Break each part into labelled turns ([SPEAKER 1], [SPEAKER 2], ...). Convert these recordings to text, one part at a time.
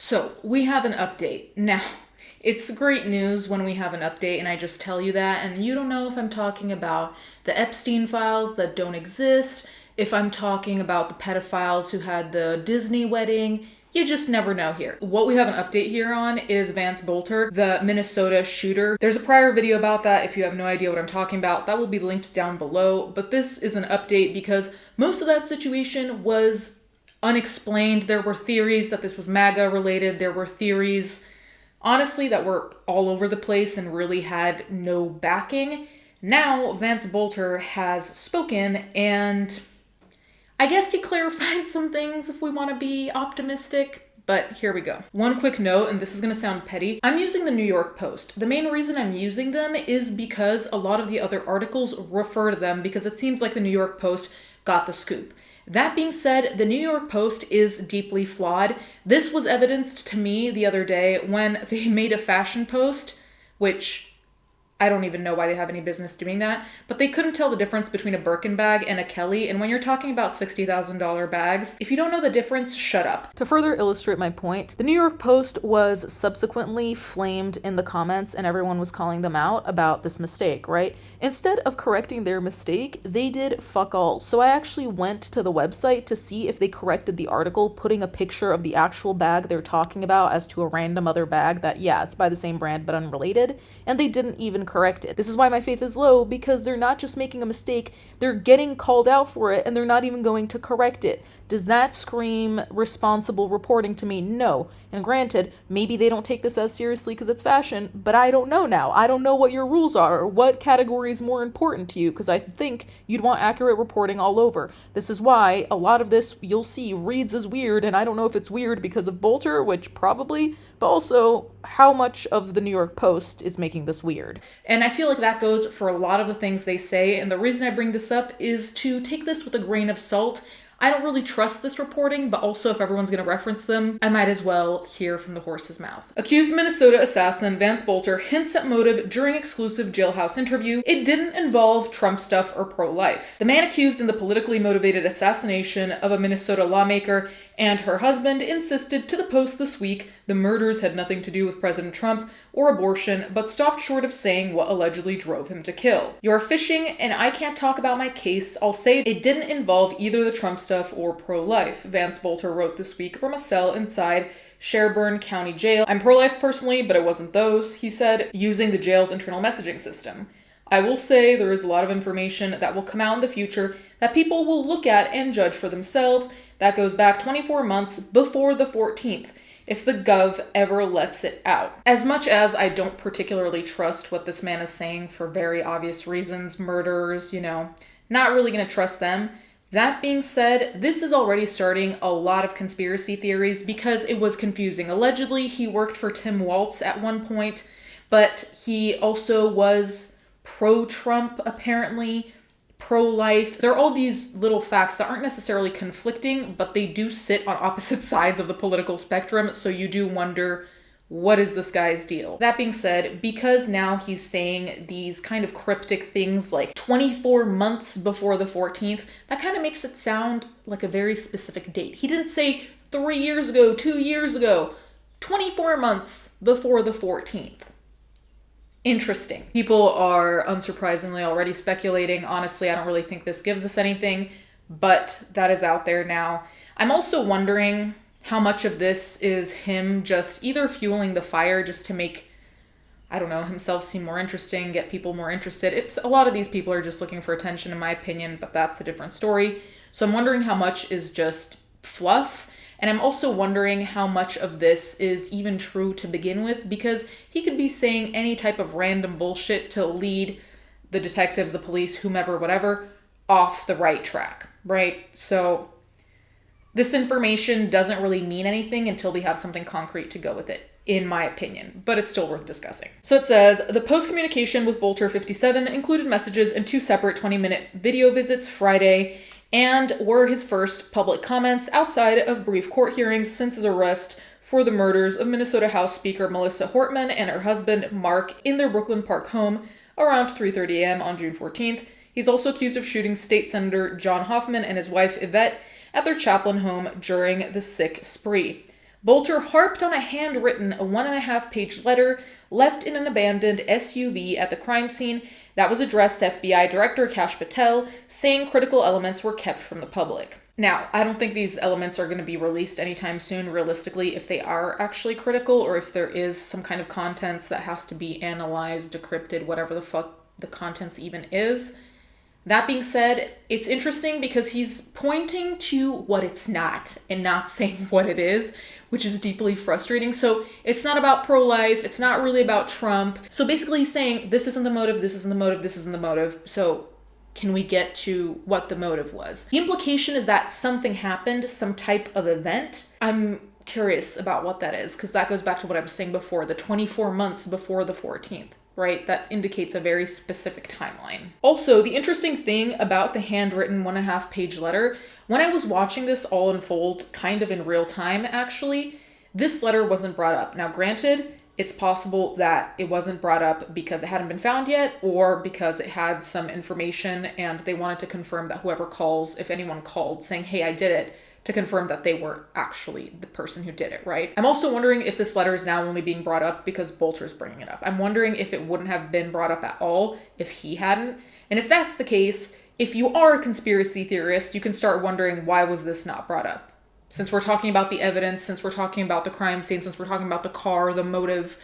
[SPEAKER 1] So we have an update. Now, it's great news when we have an update and I just tell you that, and you don't know if I'm talking about the Epstein files that don't exist, if I'm talking about the pedophiles who had the Disney wedding. You just never know here. What we have an update here on is Vance Boelter, the Minnesota shooter. There's a prior video about that if you have no idea what I'm talking about. That will be linked down below, but this is an update because most of that situation was unexplained. There were theories that this was MAGA related. There were theories, honestly, that were all over the place and really had no backing. Now, Vance Boelter has spoken, and I guess he clarified some things if we want to be optimistic, but here we go. One quick note, and this is going to sound petty. I'm using the New York Post. The main reason I'm using them is because a lot of the other articles refer to them because it seems like the New York Post got the scoop. That being said, the New York Post is deeply flawed. This was evidenced to me the other day when they made a fashion post, which I don't even know why they have any business doing that, but they couldn't tell the difference between a Birkin bag and a Kelly, and when you're talking about $60,000 bags, if you don't know the difference, shut up. To further illustrate my point, the New York Post was subsequently flamed in the comments and everyone was calling them out about this mistake, right? Instead of correcting their mistake, they did fuck all. So I actually went to the website to see if they corrected the article, putting a picture of the actual bag they're talking about as to a random other bag that, yeah, it's by the same brand but unrelated, and they didn't even correct it. This is why my faith is low, because they're not just making a mistake, they're getting called out for it and they're not even going to correct it. Does that scream responsible reporting to me? No. And granted, maybe they don't take this as seriously because it's fashion, but I don't know now. I don't know what your rules are or what category is more important to you, because I think you'd want accurate reporting all over. This is why a lot of this, you'll see, reads as weird, and I don't know if it's weird because of Boelter, which probably, but also how much of the New York Post is making this weird. And I feel like that goes for a lot of the things they say, and the reason I bring this up is to take this with a grain of salt. I don't really trust this reporting, but also if everyone's going to reference them, I might as well hear from the horse's mouth. Accused Minnesota assassin Vance Boelter hints at motive during exclusive jailhouse interview. It didn't involve Trump stuff or pro-life. The man accused in the politically motivated assassination of a Minnesota lawmaker and her husband insisted to the Post this week the murders had nothing to do with President Trump or abortion, but stopped short of saying what allegedly drove him to kill. You're fishing, and I can't talk about my case. I'll say it didn't involve either the Trump stuff or pro-life, Vance Boelter wrote this week from a cell inside Sherburne County Jail. I'm pro-life personally, but it wasn't those, he said, using the jail's internal messaging system. I will say there is a lot of information that will come out in the future that people will look at and judge for themselves. That goes back 24 months before the 14th, if the Gov ever lets it out. As much as I don't particularly trust what this man is saying for very obvious reasons, murderers, not really gonna trust them. That being said, this is already starting a lot of conspiracy theories because it was confusing. Allegedly, he worked for Tim Walz at one point, but he also was pro-Trump, apparently, pro-life. There are all these little facts that aren't necessarily conflicting, but they do sit on opposite sides of the political spectrum, so you do wonder, what is this guy's deal? That being said, because now he's saying these kind of cryptic things like 24 months before the 14th, that kind of makes it sound like a very specific date. He didn't say 3 years ago, 2 years ago, 24 months before the 14th. Interesting. People are unsurprisingly already speculating. Honestly, I don't really think this gives us anything, but that is out there now. I'm also wondering how much of this is him just either fueling the fire just to make, himself seem more interesting, get people more interested. It's a lot of these people are just looking for attention, in my opinion, but that's a different story. So I'm wondering how much is just fluff. And I'm also wondering how much of this is even true to begin with, because he could be saying any type of random bullshit to lead the detectives, the police, whomever, whatever, off the right track, right? So this information doesn't really mean anything until we have something concrete to go with it, in my opinion, but it's still worth discussing. So it says, the Post communication with Boelter 57 included messages and 2 separate 20-minute video visits Friday, and were his first public comments outside of brief court hearings since his arrest for the murders of Minnesota House Speaker Melissa Hortman and her husband Mark in their Brooklyn Park home around 3:30 a.m. on June 14th. He's also accused of shooting State Senator John Hoffman and his wife Yvette at their Chaplin home during the sick spree. Boelter harped on a handwritten 1.5-page letter left in an abandoned SUV at the crime scene that was addressed to FBI Director Kash Patel, saying critical elements were kept from the public. Now, I don't think these elements are going to be released anytime soon, realistically, if they are actually critical or if there is some kind of contents that has to be analyzed, decrypted, whatever the fuck the contents even is. That being said, it's interesting because he's pointing to what it's not and not saying what it is, which is deeply frustrating. So it's not about pro-life. It's not really about Trump. So basically he's saying this isn't the motive, this isn't the motive, this isn't the motive. So can we get to what the motive was? The implication is that something happened, some type of event. I'm curious about what that is because that goes back to what I was saying before, the 24 months before the 14th. Right? That indicates a very specific timeline. Also, the interesting thing about the handwritten 1.5-page letter, when I was watching this all unfold kind of in real time, actually, this letter wasn't brought up. Now, granted, it's possible that it wasn't brought up because it hadn't been found yet or because it had some information and they wanted to confirm that whoever calls, if anyone called saying, hey, I did it, to confirm that they were actually the person who did it, right? I'm also wondering if this letter is now only being brought up because Boelter's bringing it up. I'm wondering if it wouldn't have been brought up at all if he hadn't. And if that's the case, if you are a conspiracy theorist, you can start wondering, why was this not brought up? Since we're talking about the evidence, since we're talking about the crime scene, since we're talking about the car, the motive,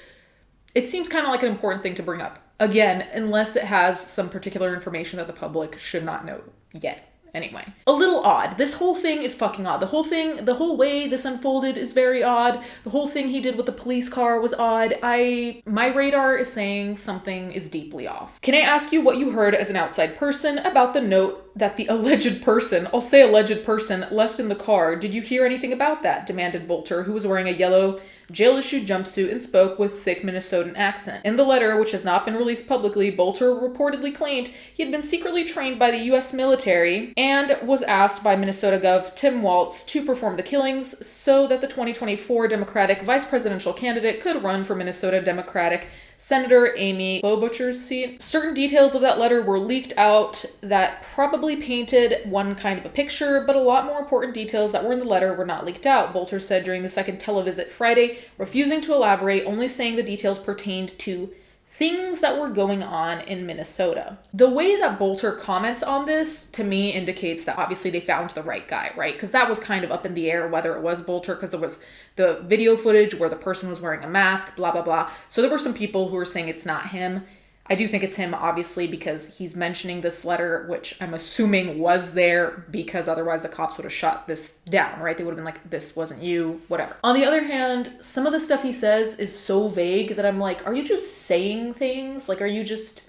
[SPEAKER 1] it seems kind of like an important thing to bring up. Again, unless it has some particular information that the public should not know yet. Anyway, a little odd. This whole thing is fucking odd. The whole way this unfolded is very odd. The whole thing he did with the police car was odd. My radar is saying something is deeply off. Can I ask you what you heard as an outside person about the note that the alleged person, I'll say alleged person, left in the car? Did you hear anything about that? Demanded Boelter, who was wearing a yellow jail-issued jumpsuit and spoke with thick Minnesotan accent. In the letter, which has not been released publicly, Boelter reportedly claimed he had been secretly trained by the U.S. military and was asked by Minnesota Gov. Tim Walz to perform the killings so that the 2024 Democratic vice presidential candidate could run for Minnesota Democratic Senator Amy Klobuchar's seat. Certain details of that letter were leaked out that probably painted one kind of a picture, but a lot more important details that were in the letter were not leaked out, Boelter said during the second televisit Friday, refusing to elaborate, only saying the details pertained to things that were going on in Minnesota. The way that Boelter comments on this, to me, indicates that obviously they found the right guy, right? Because that was kind of up in the air whether it was Boelter, because there was the video footage where the person was wearing a mask, blah, blah, blah. So there were some people who were saying it's not him. I do think it's him, obviously, because he's mentioning this letter, which I'm assuming was there because otherwise the cops would have shot this down, right? They would have been like, this wasn't you, whatever. On the other hand, some of the stuff he says is so vague that I'm like, are you just saying things? Like, are you just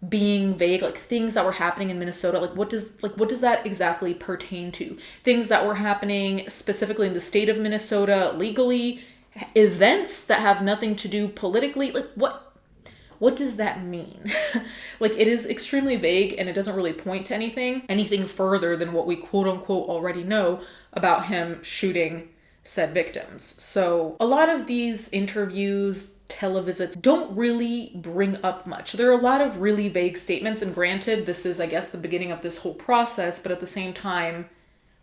[SPEAKER 1] being vague? Like, things that were happening in Minnesota, what does that exactly pertain to? Things that were happening specifically in the state of Minnesota legally, events that have nothing to do politically, what does that mean? It is extremely vague and it doesn't really point to anything further than what we quote unquote already know about him shooting said victims. So a lot of these interviews, televisits don't really bring up much. There are a lot of really vague statements, and granted, this is, I guess, the beginning of this whole process, but at the same time,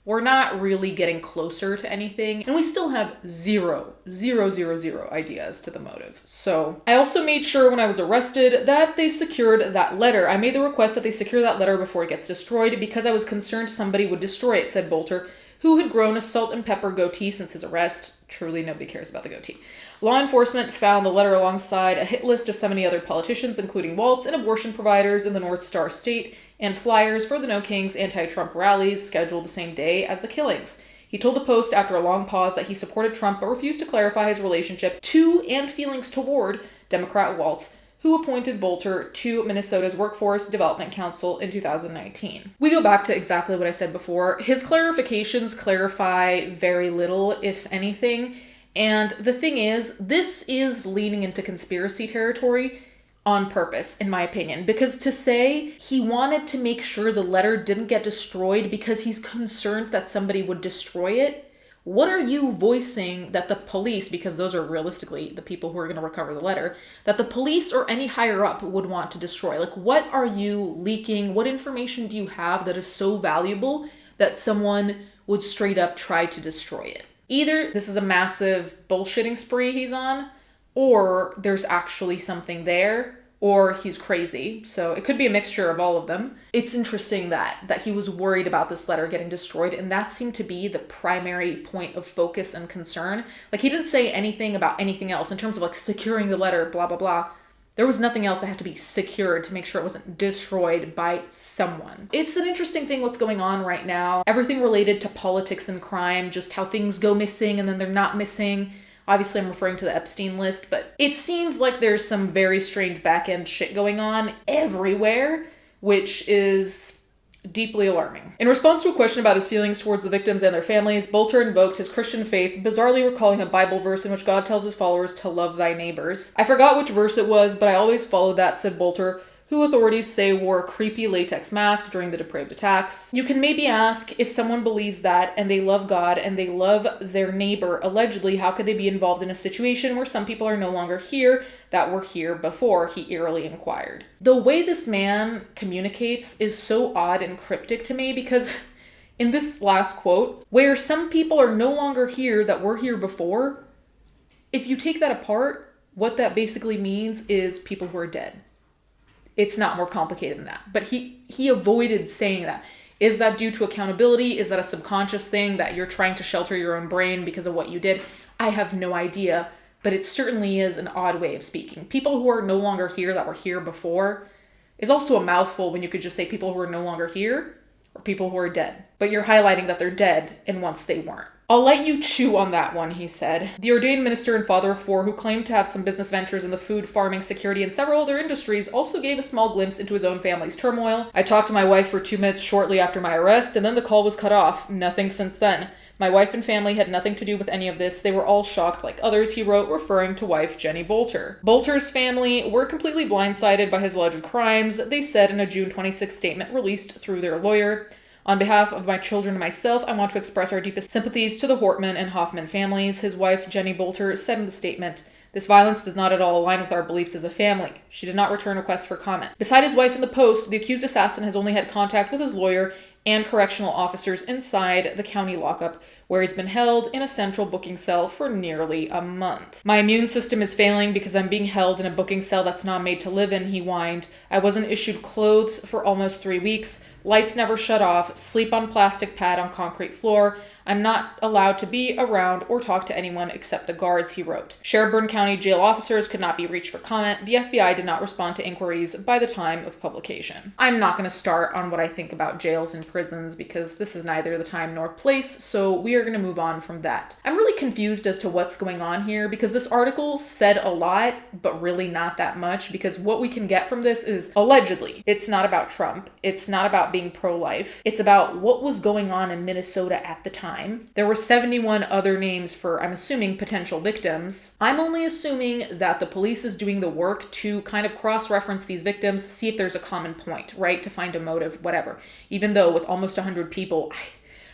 [SPEAKER 1] we're not really getting closer to anything, and we still have zero ideas to the motive. So I also made sure when I was arrested that they secured that letter. I made the request that they secure that letter before it gets destroyed because I was concerned somebody would destroy it, said Boelter, who had grown a salt and pepper goatee since his arrest. Truly, nobody cares about the goatee. Law enforcement found the letter alongside a hit list of 70 other politicians, including Walz and abortion providers in the North Star State, and flyers for the No Kings anti-Trump rallies scheduled the same day as the killings. He told the Post after a long pause that he supported Trump but refused to clarify his relationship to and feelings toward Democrat Walz, who appointed Boelter to Minnesota's Workforce Development Council in 2019. We go back to exactly what I said before. His clarifications clarify very little, if anything. And the thing is, this is leaning into conspiracy territory on purpose, in my opinion, because to say he wanted to make sure the letter didn't get destroyed because he's concerned that somebody would destroy it, what are you voicing that the police, because those are realistically the people who are going to recover the letter, that the police or any higher up would want to destroy? What are you leaking? What information do you have that is so valuable that someone would straight up try to destroy it? Either this is a massive bullshitting spree he's on, or there's actually something there, or he's crazy. So it could be a mixture of all of them. It's interesting that he was worried about this letter getting destroyed, and that seemed to be the primary point of focus and concern. Like, he didn't say anything about anything else in terms of like securing the letter, blah, blah, blah. There was nothing else that had to be secured to make sure it wasn't destroyed by someone. It's an interesting thing what's going on right now. Everything related to politics and crime, just how things go missing and then they're not missing. Obviously, I'm referring to the Epstein list, but it seems like there's some very strange back-end shit going on everywhere, which is deeply alarming. In response to a question about his feelings towards the victims and their families, Boelter invoked his Christian faith, bizarrely recalling a Bible verse in which God tells his followers to love thy neighbors. I forgot which verse it was, but I always followed that, said Boelter, who authorities say wore a creepy latex mask during the depraved attacks. You can maybe ask, if someone believes that and they love God and they love their neighbor, allegedly, how could they be involved in a situation where some people are no longer here that were here before, he eerily inquired. The way this man communicates is so odd and cryptic to me, because in this last quote, where some people are no longer here that were here before, if you take that apart, what that basically means is people who are dead. It's not more complicated than that. But he avoided saying that. Is that due to accountability? Is that a subconscious thing that you're trying to shelter your own brain because of what you did? I have no idea, but it certainly is an odd way of speaking. People who are no longer here that were here before is also a mouthful when you could just say people who are no longer here or people who are dead. But you're highlighting that they're dead and once they weren't. I'll let you chew on that one, he said. The ordained minister and father of four, who claimed to have some business ventures in the food, farming, security, and several other industries, also gave a small glimpse into his own family's turmoil. I talked to my wife for 2 minutes shortly after my arrest, and then the call was cut off. Nothing since then. My wife and family had nothing to do with any of this. They were all shocked like others, he wrote, referring to wife Jenny Boelter. Boelter's family were completely blindsided by his alleged crimes, they said in a June 26 statement released through their lawyer. On behalf of my children and myself, I want to express our deepest sympathies to the Hortman and Hoffman families, his wife Jenny Boelter said in the statement. This violence does not at all align with our beliefs as a family. She did not return requests for comment. Beside his wife in the post, the accused assassin has only had contact with his lawyer and correctional officers inside the county lockup, where he's been held in a central booking cell for nearly a month. My immune system is failing because I'm being held in a booking cell that's not made to live in, he whined. I wasn't issued clothes for almost 3 weeks. Lights never shut off, sleep on plastic pad on concrete floor. I'm not allowed to be around or talk to anyone except the guards, he wrote. Sherburne County jail officers could not be reached for comment. The FBI did not respond to inquiries by the time of publication. I'm not going to start on what I think about jails and prisons because this is neither the time nor place, so we are going to move on from that. I'm really confused as to what's going on here because this article said a lot, but really not that much, because what we can get from this is allegedly. It's not about Trump. It's not about being pro-life. It's about what was going on in Minnesota at the time. There were 71 other names for, I'm assuming, potential victims. I'm only assuming that the police is doing the work to kind of cross-reference these victims, see if there's a common point, right? To find a motive, whatever. Even though with almost 100 people,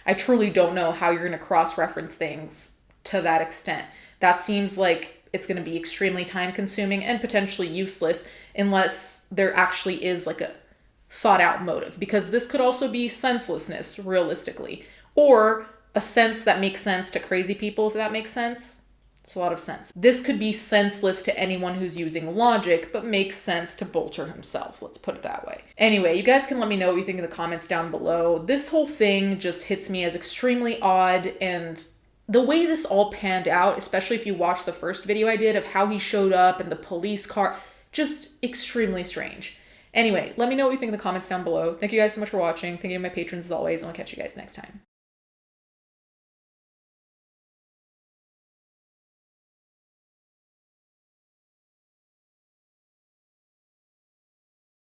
[SPEAKER 1] I truly don't know how you're going to cross-reference things to that extent. That seems like it's going to be extremely time-consuming and potentially useless unless there actually is like a thought-out motive, because this could also be senselessness, realistically, or a sense that makes sense to crazy people, if that makes sense. It's a lot of sense. This could be senseless to anyone who's using logic, but makes sense to Boelter himself. Let's put it that way. Anyway, you guys can let me know what you think in the comments down below. This whole thing just hits me as extremely odd, and the way this all panned out, especially if you watch the first video I did of how he showed up and the police car, just extremely strange. Anyway, let me know what you think in the comments down below. Thank you guys so much for watching. Thank you to my patrons as always, and I'll catch you guys next time.